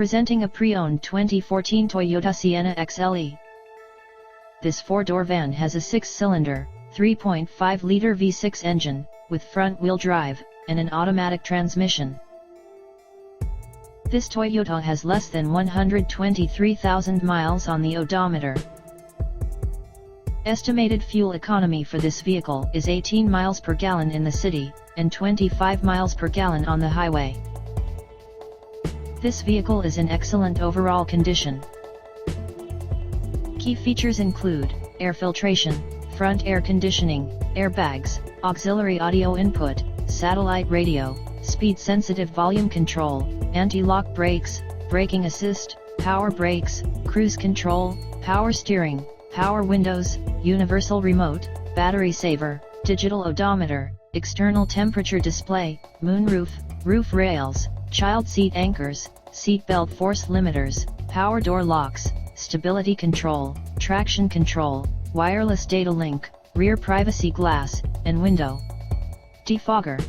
Presenting a pre-owned 2014 Toyota Sienna XLE. This four-door van has a 6-cylinder, 3.5-liter V6 engine, with front-wheel drive, and an automatic transmission. This Toyota has less than 123,000 miles on the odometer. Estimated fuel economy for this vehicle is 18 miles per gallon in the city, and 25 miles per gallon on the highway. This vehicle is in excellent overall condition. Key features include air filtration, front air conditioning, airbags, auxiliary audio input, satellite radio, speed-sensitive volume control, anti-lock brakes, braking assist, power brakes, cruise control, power steering, power windows, universal remote, battery saver, digital odometer, external temperature display, moonroof, roof rails, child seat anchors, seat belt force limiters, power door locks, stability control, traction control, wireless data link, rear privacy glass, and window defogger.